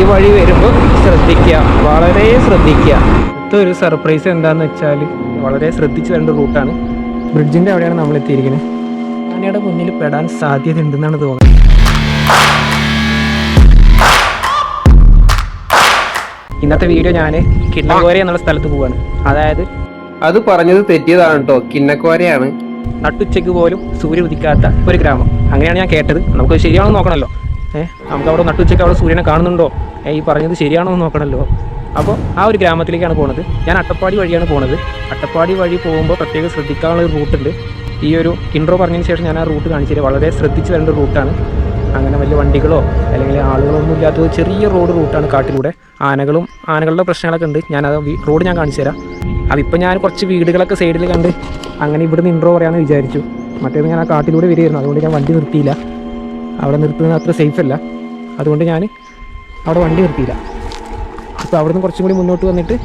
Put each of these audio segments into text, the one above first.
ഈ വഴി വരുമ്പോൾ ശ്രദ്ധിക്കുക, വളരെ ശ്രദ്ധിക്കുക. അടുത്ത ഒരു സർപ്രൈസ് എന്താണെന്ന് വെച്ചാൽ വളരെ ശ്രദ്ധിച്ച് വരേണ്ട റൂട്ടാണ്. ബ്രിഡ്ജിൻ്റെ അവിടെയാണ് നമ്മൾ എത്തിയിരിക്കുന്നത്. ആനയുടെ മുന്നിൽ പെടാൻ സാധ്യത ഉണ്ടെന്നാണ് തോന്നുന്നത്. ഇന്നത്തെ വീഡിയോ ഞാൻ കിണ്ണക്കോര എന്നുള്ള സ്ഥലത്ത് പോവാണ്. അതായത് അത് പറഞ്ഞത് തെറ്റിയതാണ് കേട്ടോ, കിണ്ണക്കോരയാണ്. നട്ടുച്ചയ്ക്ക് പോലും സൂര്യൻ ഉദിക്കാത്ത ഒരു ഗ്രാമം, അങ്ങനെയാണ് ഞാൻ കേട്ടത്. നമുക്ക് ശരിയാണെന്ന് നോക്കണമല്ലോ. നമുക്ക് അവിടെ നട്ടുച്ചയ്ക്ക് അവിടെ സൂര്യനെ കാണുന്നുണ്ടോ, ഈ പറഞ്ഞത് ശരിയാണോ എന്ന് നോക്കണമല്ലോ. അപ്പോൾ ആ ഒരു ഗ്രാമത്തിലേക്കാണ് പോകുന്നത്. ഞാൻ അട്ടപ്പാടി വഴിയാണ് പോകുന്നത്. അട്ടപ്പാടി വഴി പോകുമ്പോൾ പ്രത്യേകം ശ്രദ്ധിക്കാനുള്ള ഒരു റൂട്ടുണ്ട്. ഈ ഒരു ഇൻട്രോ പറഞ്ഞതിന് ശേഷം ഞാൻ ആ റൂട്ട് കാണിച്ചിട്ട് വളരെ ശ്രദ്ധിച്ച് വരേണ്ട റൂട്ടാണ്. അങ്ങനെ വലിയ വണ്ടികളോ അല്ലെങ്കിൽ ആളുകളൊന്നും ഇല്ലാത്തത് ചെറിയ റൂട്ടാണ്. കാട്ടിലൂടെ ആനകളുടെ പ്രശ്നങ്ങളൊക്കെ ഉണ്ട്. ഞാനത് റോഡ് ഞാൻ കാണിച്ചു തരാം. അപ്പോൾ ഇപ്പം ഞാൻ കുറച്ച് വീടുകളൊക്കെ സൈഡിൽ കണ്ട് അങ്ങനെ ഇവിടുന്ന് ഇൻട്രോ പറയാമെന്ന് വിചാരിച്ചു. മറ്റേത് ഞാൻ ആ കാട്ടിലൂടെ വരികയായിരുന്നു, അതുകൊണ്ട് ഞാൻ വണ്ടി നിർത്തിയില്ല. അവിടെ നിർത്തുന്നത് അത്ര സേഫ് അല്ല, അതുകൊണ്ട് ഞാൻ അവിടെ വണ്ടി നിർത്തിയില്ല. അപ്പോൾ അവിടെ നിന്ന് കുറച്ചും കൂടി മുന്നോട്ട് വന്നിട്ട്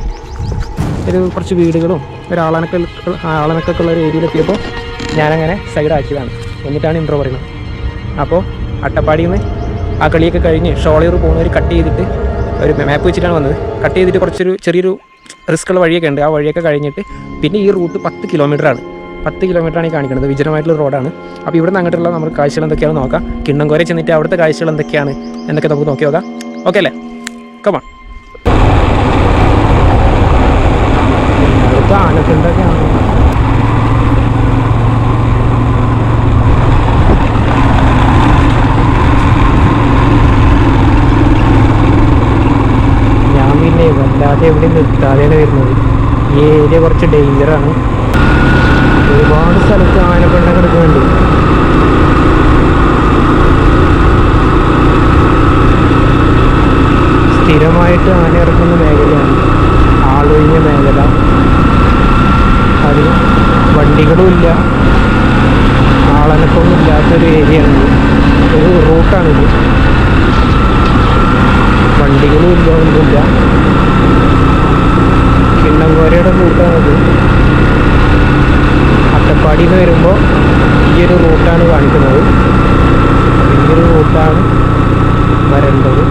കുറച്ച് വീടുകളും ആളനക്കൊക്കെ ഉള്ള ഒരു ഏരിയയിലെത്തിയപ്പോൾ ഞാനങ്ങനെ സൈഡാക്കിയതാണ്. എന്നിട്ടാണ് ഇൻട്രോ പറയുന്നത്. അപ്പോൾ അട്ടപ്പാടിയിൽ നിന്ന് ആ കളിയൊക്കെ കഴിഞ്ഞ് ഷോളയൂർ പോകുന്നവർ കട്ട് ചെയ്തിട്ട് ഒരു മാപ്പ് വെച്ചിട്ടാണ് വന്നത്. കട്ട് ചെയ്തിട്ട് ചെറിയൊരു റിസ്ക്കുള്ള വഴിയൊക്കെ ഉണ്ട്. ആ വഴിയൊക്കെ കഴിഞ്ഞിട്ട് പിന്നെ ഈ റൂട്ട് 10 കിലോമീറ്ററാണ്. 10 കിലോമീറ്ററാണ് ഈ കാണിക്കുന്നത്. വിജനമായിട്ടുള്ള റോഡാണ്. അപ്പോൾ ഇവിടെ നിന്ന് അങ്ങോട്ടുള്ള നമ്മുടെ കാഴ്ചകൾ എന്തൊക്കെയാണ് നോക്കാം. കിണ്ണക്കോര ചെന്നിട്ട് അവിടുത്തെ കാഴ്ചകൾ എന്തൊക്കെയാണ് എന്നൊക്കെ നമുക്ക് നോക്കി നോക്കാം. ഓക്കെ അല്ലേ? കമാൺ. അടുത്ത ആനപ്പിണ്ടൊക്കെയാണ്. ഞാൻ പിന്നെ വല്ലാതെ എവിടെയും നിർത്താതെയാണ് വരുന്നത്. ഈ ഏരിയ കുറച്ച് ഡേഞ്ചറാണ്. ഒരുപാട് സ്ഥലത്ത് ആനപ്പിണ്ടം കിടക്കുന്നുണ്ട്. സ്ഥിരമായിട്ട് ആന ഇറക്കുന്ന മേഖലയാണ്, ആളൊഴിഞ്ഞ മേഖല. അതിൽ വണ്ടികളും ഇല്ല, ആളനക്കൊന്നും ഇല്ലാത്തൊരു ഏരിയയാണ്. ഒരു റൂട്ടാണിത്. വണ്ടികളും ഇല്ല, ഒന്നുമില്ല. കിണ്ണക്കോരയുടെ റൂട്ടാണിത്. അട്ടപ്പാടിയിൽ നിന്ന് വരുമ്പോൾ ഈ ഒരു റൂട്ടാണ് കാണിക്കുന്നത്. ഈ ഒരു റൂട്ടാണ് വരേണ്ടത്.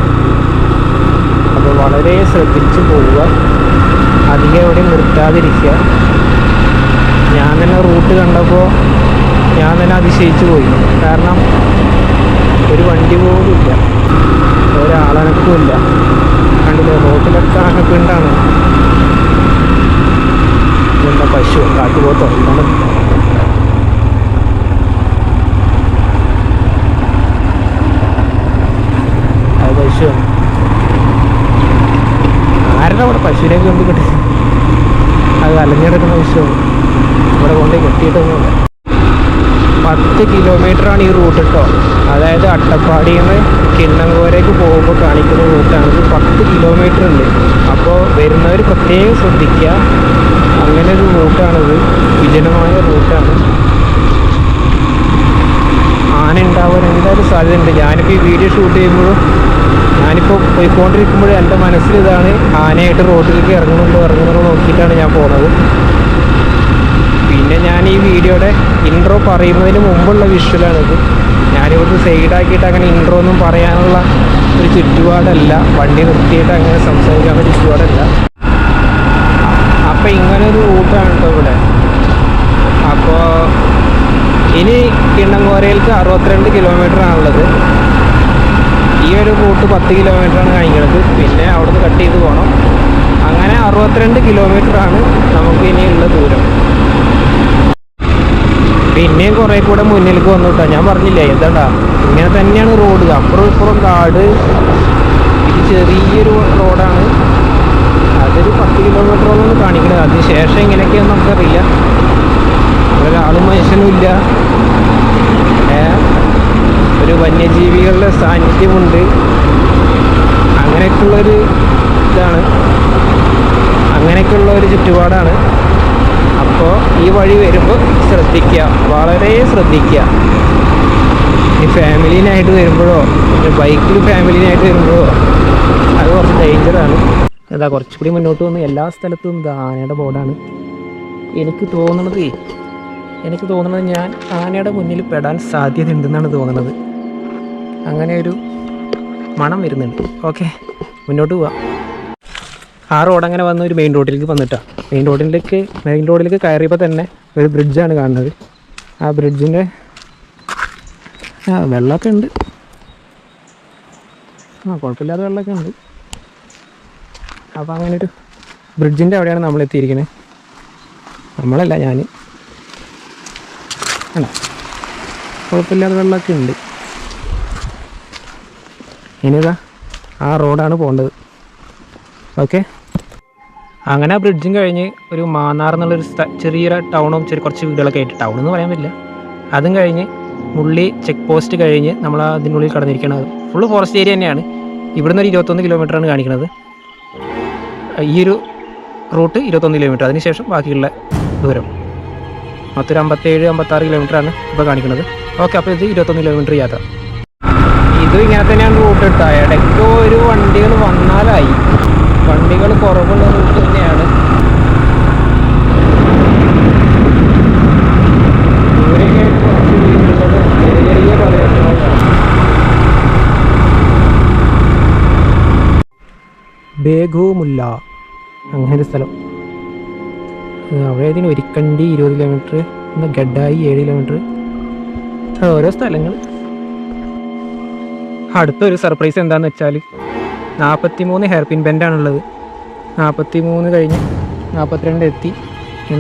അപ്പോൾ വളരെ ശ്രദ്ധിച്ച് പോവുക, അധികം എവിടെയും നിർത്താതിരിക്കുക. ഞാൻ തന്നെ റൂട്ട് കണ്ടപ്പോൾ ഞാൻ തന്നെ അതിശയിച്ചു പോയി. കാരണം ഒരു വണ്ടി പോലും ഇല്ല, ഒരാളനക്കും ഇല്ല. കണ്ടില്ലേ, റോട്ടിലൊക്കെ ആനപ്പിണ്ടാണ്. ഇതെന്താ പശു, കാട്ടുപോത്തോ? ഇതാണ് അത് പശുവാണ്. ആരുടെ അവിടെ പശുവിനേക്ക് കൊണ്ട് കിട്ടി? അത് അലഞ്ഞെടുക്കുന്ന പശുവാണ്. ഇവിടെ കൊണ്ട് കെട്ടിയിട്ടൊന്നുമില്ല. 10 കിലോമീറ്ററാണ് ഈ റൂട്ട് കേട്ടോ. അതായത് അട്ടപ്പാടിയിൽ നിന്ന് കിണ്ണക്കോരയ്ക്ക് പോകുമ്പോൾ കാണിക്കുന്ന റൂട്ടാണിത്. 10 കിലോമീറ്റർ ഉണ്ട്. അപ്പോൾ വരുന്നവർ പ്രത്യേകം ശ്രദ്ധിക്കുക. അങ്ങനെ ഒരു റൂട്ടാണിത്, വിജനമായ റൂട്ടാണ്. ആന ഉണ്ടാവാൻ എന്തായാലും സാധ്യതയുണ്ട്. ഞാനിപ്പോൾ ഈ വീഡിയോ ഷൂട്ട് ചെയ്യുമ്പോഴും ഞാനിപ്പോൾ പോയിക്കൊണ്ടിരിക്കുമ്പോഴും എൻ്റെ മനസ്സിൽ ഇതാണ്, ആനയായിട്ട് റോഡിലേക്ക് ഇറങ്ങുന്നുണ്ടോ നോക്കിയിട്ടാണ് ഞാൻ പോകുന്നത്. പിന്നെ ഞാൻ ഈ വീഡിയോയുടെ ഇൻട്രോ പറയുന്നതിന് മുമ്പുള്ള വിഷ്വലാണിത്. ഞാനിവിടുന്ന് സൈഡാക്കിയിട്ട് അങ്ങനെ ഇൻട്രോ ഒന്നും പറയാനുള്ള ഒരു ചുറ്റുപാടല്ല, വണ്ടി നിർത്തിയിട്ട് അങ്ങനെ സംസാരിക്കാനുള്ള ചുറ്റുപാടല്ല. അപ്പോൾ ഇങ്ങനൊരു റൂട്ടാണ് കേട്ടോ ഇവിടെ. അപ്പോൾ ഇനി കിണ്ണക്കോരയിലേക്ക് 62 കിലോമീറ്ററാണുള്ളത്. ഈ ഒരു റൂട്ട് 10 കിലോമീറ്ററാണ് കാണിക്കുന്നത്. പിന്നെ അവിടുന്ന് കട്ട് ചെയ്ത് പോകണം. അങ്ങനെ 62 കിലോമീറ്ററാണ് നമുക്ക് ഇനിയുള്ള ദൂരം. പിന്നെയും കുറേ കൂടെ മുന്നിലേക്ക് വന്നു കേട്ടോ. ഞാൻ പറഞ്ഞില്ലേ, എന്താ ഇങ്ങനെ തന്നെയാണ് റോഡ്. അപ്പുറം ഇപ്പുറം കാട്. ഇത് ചെറിയൊരു റോഡാണ്. അതൊരു 10 കിലോമീറ്ററോളം കാണിക്കുന്നത്. അതിന് ശേഷം ഇങ്ങനെയൊക്കെയാണെന്ന് നമുക്കറിയില്ല. ഒരാളും മനുഷ്യനും ഇല്ല. ഒരു വന്യജീവികളുടെ സാന്നിധ്യമുണ്ട്. അങ്ങനെയൊക്കെയുള്ളൊരു ഇതാണ്, അങ്ങനെയൊക്കെയുള്ള ഒരു ചുറ്റുപാടാണ്. അപ്പോൾ ഈ വഴി വരുമ്പോൾ ശ്രദ്ധിക്കുക, വളരെ ശ്രദ്ധിക്കുക. ഈ ഫാമിലീനായിട്ട് വരുമ്പോഴോ ബൈക്കിൽ ഫാമിലീനായിട്ട് വരുമ്പോഴോ അത് കുറച്ച് ഡേഞ്ചറാണ്. എന്താ കുറച്ചുകൂടി മുന്നോട്ട് വന്ന് എല്ലാ സ്ഥലത്തും ആനയുടെ ബോർഡാണ്. എനിക്ക് തോന്നുന്നത് ഞാൻ ആനയുടെ മുന്നിൽ പെടാൻ സാധ്യത ഉണ്ടെന്നാണ് തോന്നുന്നത്. അങ്ങനെ ഒരു മണം വരുന്നുണ്ട്. ഓക്കെ, മുന്നോട്ട് പോവാം. ആ റോഡ് അങ്ങനെ വന്ന് ഒരു മെയിൻ റോഡിലേക്ക് വന്നിട്ടാണ്. മെയിൻ റോഡിലേക്ക് കയറിയപ്പോൾ തന്നെ ഒരു ബ്രിഡ്ജാണ് കാണുന്നത്. ആ ബ്രിഡ്ജിൻ്റെ വെള്ളമൊക്കെ ഉണ്ട്. കുഴപ്പമില്ലാതെ വെള്ളമൊക്കെ ഉണ്ട്. അപ്പോൾ അങ്ങനെ ഒരു ബ്രിഡ്ജിൻ്റെ അവിടെയാണ് നമ്മൾ എത്തിയിരിക്കുന്നത്. നമ്മളല്ല, ഞാൻ. അല്ല, കുഴപ്പമില്ലാതെ വെള്ളമൊക്കെ ഉണ്ട്. ഇനിതാ ആ റോഡാണ് പോകേണ്ടത്. ഓക്കെ, അങ്ങനെ ആ ബ്രിഡ്ജും കഴിഞ്ഞ് ഒരു മാന്നാർ എന്നുള്ളൊരു ചെറിയൊരു ടൗണും കുറച്ച് വീടുകളൊക്കെ ആയിട്ട്, ടൗൺ എന്ന് പറയാൻ പറ്റില്ല. അതും കഴിഞ്ഞ് മുള്ളി ചെക്ക് പോസ്റ്റ് കഴിഞ്ഞ് നമ്മൾ അതിനുള്ളിൽ കടന്നിരിക്കുന്നത്. ഫുള്ള് ഫോറസ്റ്റ് ഏരിയ തന്നെയാണ്. ഇവിടുന്ന് ഒരു 21 കിലോമീറ്ററാണ് കാണിക്കുന്നത്. ഈ ഒരു റൂട്ട് 21 കിലോമീറ്റർ, അതിനുശേഷം ബാക്കിയുള്ള ദൂരം മൊത്തം 57-56 കിലോമീറ്ററാണ് ഇപ്പോൾ കാണിക്കുന്നത്. ഓക്കെ, അപ്പോൾ ഇത് 21 കിലോമീറ്റർ യാത്ര. ഇതും ഇങ്ങനെ തന്നെയാണ് റൂട്ട് ഇട്ടാൽ. ഇടയ്ക്ക് ഒരു വണ്ടികൾ വന്നാലായി. വണ്ടികൾ കുറവുള്ള റൂട്ട് തന്നെയാണ്. ബേഗുമുല്ല അങ്ങനെ സ്ഥലം. അവിടെ ഇതിന് ഒരിക്കണ്ടി 20 കിലോമീറ്റർ, ഗഡായി 7 കിലോമീറ്റർ. ഓരോ സ്ഥലങ്ങൾ. അടുത്തൊരു സർപ്രൈസ് എന്താണെന്ന് വെച്ചാൽ 43 ഹെയർ പിൻ ബെൻഡാണുള്ളത്. 43 കഴിഞ്ഞ് 42 എത്തി.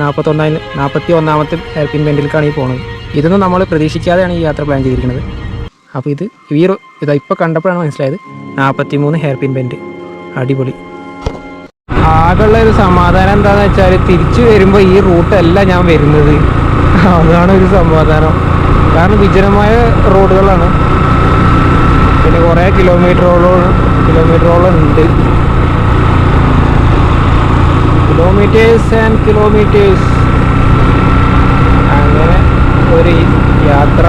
41ാമത്തെ ഹെയർ പിൻ ബെൻഡിലേക്കാണ് ഈ പോകുന്നത്. ഇതൊന്നും നമ്മൾ പ്രതീക്ഷിക്കാതെയാണ് ഈ യാത്ര പ്ലാൻ ചെയ്തിരിക്കുന്നത്. അപ്പോൾ ഇതാ ഇപ്പോൾ കണ്ടപ്പോഴാണ് മനസ്സിലായത് 43 ഹെയർ പിൻ ബെൻഡ്. അടിപൊളി. ആകെയുള്ള ഒരു സമാധാനം എന്താണെന്ന് വെച്ചാൽ തിരിച്ചു വരുമ്പോൾ ഈ റൂട്ടല്ല ഞാൻ വരുന്നത്. അതാണ് ഒരു സമാധാനം. കാരണം വിജനമായ റോഡുകളാണ്. പിന്നെ കുറേ കിലോമീറ്ററോളം ഉണ്ട്. Kilometres and kilometres. അങ്ങനെ ഒരു യാത്ര.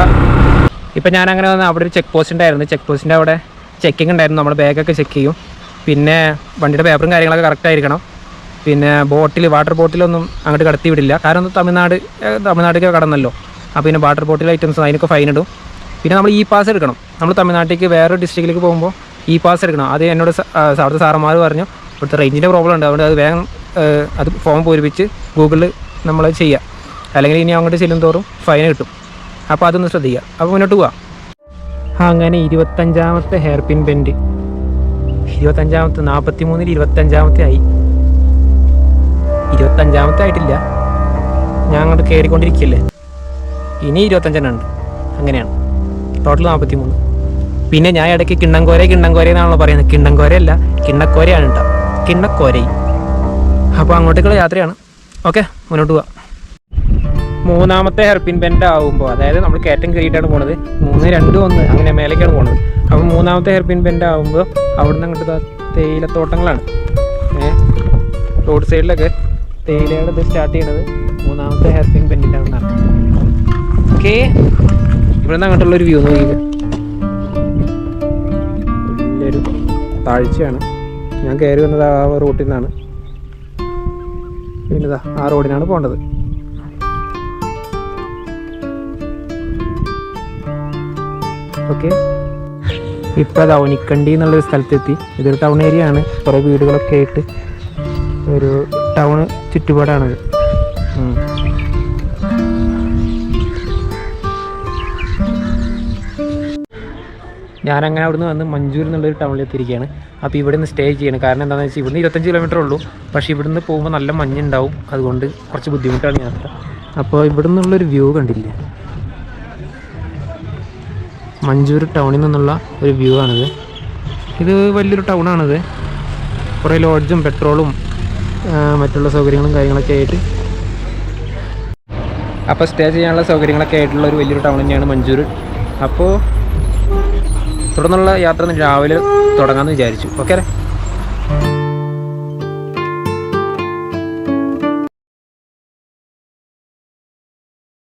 ഇപ്പം ഞാനങ്ങനെ വന്ന് അവിടെ ഒരു ചെക്ക് പോസ്റ്റ് ഉണ്ടായിരുന്നു. ചെക്ക് പോസ്റ്റിൻ്റെ അവിടെ ചെക്കിങ് ഉണ്ടായിരുന്നു. നമ്മുടെ ബാഗൊക്കെ ചെക്ക് ചെയ്യും. പിന്നെ വണ്ടിയുടെ പേപ്പറും കാര്യങ്ങളൊക്കെ കറക്റ്റ് ആയിരിക്കണം. പിന്നെ വാട്ടർ ബോട്ടിലൊന്നും അങ്ങോട്ട് കടത്തി വിടില്ല. കാരണം തമിഴ്നാട്ടിലേക്ക് കടന്നല്ലോ. അപ്പോൾ പിന്നെ വാട്ടർ ബോട്ടിൽ ഐറ്റംസ് അതിനൊക്കെ ഫൈൻ ഇടും. പിന്നെ നമ്മൾ പാസ് എടുക്കണം. നമ്മൾ തമിഴ്നാട്ടിലേക്ക് വേറൊരു ഡിസ്ട്രിക്റ്റിലേക്ക് പോകുമ്പോൾ പാസ് എടുക്കണം. അത് എന്നോട് അവിടുത്തെ സാറന്മാർ പറഞ്ഞു ഇവിടുത്തെ റേഞ്ചിൻ്റെ പ്രോബ്ലം ഉണ്ട്, അതുകൊണ്ട് അത് വേഗം അത് ഫോം പൂരിപ്പിച്ച് ഗൂഗിളിൽ നമ്മൾ ചെയ്യുക. അല്ലെങ്കിൽ ഇനി അങ്ങോട്ട് ചെല്ലും തോറും ഫൈൻ കിട്ടും. അപ്പോൾ അതൊന്ന് ശ്രദ്ധിക്കുക. അപ്പോൾ മുന്നോട്ട് പോവാം. അങ്ങനെ 25ാമത്തെ ഹെയർ പിൻ ബെൻഡ്. 25ാമത്തെ 43-ൽ 25ാമത്തെ ആയി. 25ാമത്തെ ആയിട്ടില്ല, ഞാൻ അങ്ങോട്ട് കയറിക്കൊണ്ടിരിക്കുകയല്ലേ. ഇനി 25 ഉണ്ട്. അങ്ങനെയാണ് ടോട്ടൽ 43. പിന്നെ ഞാൻ ഇടയ്ക്ക് കിണ്ണങ്കോര എന്നാണല്ലോ പറയുന്നത്. കിണ്ണങ്കോരയല്ല, കിണ്ണക്കോരയാണ് കേട്ടോ. കിണ്ണക്കോരൈ. അപ്പോൾ അങ്ങോട്ടേക്കുള്ള യാത്രയാണ്. ഓക്കെ, മുന്നോട്ട് പോവാം. 3ാമത്തെ ഹെയർ പിൻ ബെൻഡ് ആകുമ്പോൾ, അതായത് നമ്മൾ കയറ്റം കയറിയിട്ടാണ് പോണത്. 3, 2, 1 അങ്ങനെ മേലേക്കാണ് പോണത്. അപ്പോൾ 3ാമത്തെ ഹെയർ പിൻ ബെൻഡ് ആകുമ്പോൾ അവിടെ നിന്ന് അങ്ങോട്ട് തേയിലത്തോട്ടങ്ങളാണ്. റോഡ് സൈഡിലൊക്കെ തേയിലയുടെ ഇത് സ്റ്റാർട്ട് ചെയ്യണത് 3ാമത്തെ ഹെയർ പിൻ ബെൻഡിൻ്റെ അവിടെ നിന്നാണ്. ഓക്കെ, ഇവിടെ നിന്ന് അങ്ങോട്ടുള്ളൊരു വ്യൂ നോക്കിയത് വലിയൊരു താഴ്ചയാണ്. ഞാൻ കയറി വന്നത് ആ റൂട്ടിൽ നിന്നാണ്. പിന്നെ ആ റോഡിനാണ് പോകേണ്ടത്. ഓക്കെ, ഇപ്പോൾ അത് ഒനിക്കണ്ടി എന്നുള്ളൊരു സ്ഥലത്തെത്തി. ഇതൊരു ടൗൺ ഏരിയ ആണ്. കുറേ വീടുകളൊക്കെ ആയിട്ട് ഒരു ടൗണ് ചുറ്റുപാടാണത്. ഞാനങ്ങനെ അവിടുന്ന് വന്ന് മഞ്ചൂർ എന്നുള്ളൊരു ടൗണിലെത്തിയിരിക്കുകയാണ്. അപ്പോൾ ഇവിടെ നിന്ന് സ്റ്റേ ചെയ്യണം. കാരണം എന്താണെന്ന് വെച്ചാൽ ഇവിടുന്ന് 25 കിലോമീറ്റർ ഉള്ളൂ. പക്ഷേ ഇവിടുന്ന് പോകുമ്പോൾ നല്ല മഞ്ഞുണ്ടാവും. അതുകൊണ്ട് കുറച്ച് ബുദ്ധിമുട്ടാണ് യാത്ര. അപ്പോൾ ഇവിടെ നിന്നുള്ളൊരു വ്യൂ കണ്ടില്ലേ, മഞ്ചൂർ ടൗണിൽ നിന്നുള്ള ഒരു വ്യൂ ആണിത്. ഇത് വലിയൊരു ടൗണാണിത്. കുറേ ലോഡ്ജും പെട്രോളും മറ്റുള്ള സൗകര്യങ്ങളും കാര്യങ്ങളൊക്കെ ആയിട്ട്, അപ്പോൾ സ്റ്റേ ചെയ്യാനുള്ള സൗകര്യങ്ങളൊക്കെ ആയിട്ടുള്ള ഒരു വലിയൊരു ടൗൺ തന്നെയാണ് മഞ്ചൂർ. അപ്പോൾ തുടർന്നുള്ള യാത്ര രാവിലെ തുടങ്ങാമെന്ന് വിചാരിച്ചു. ഓക്കെ.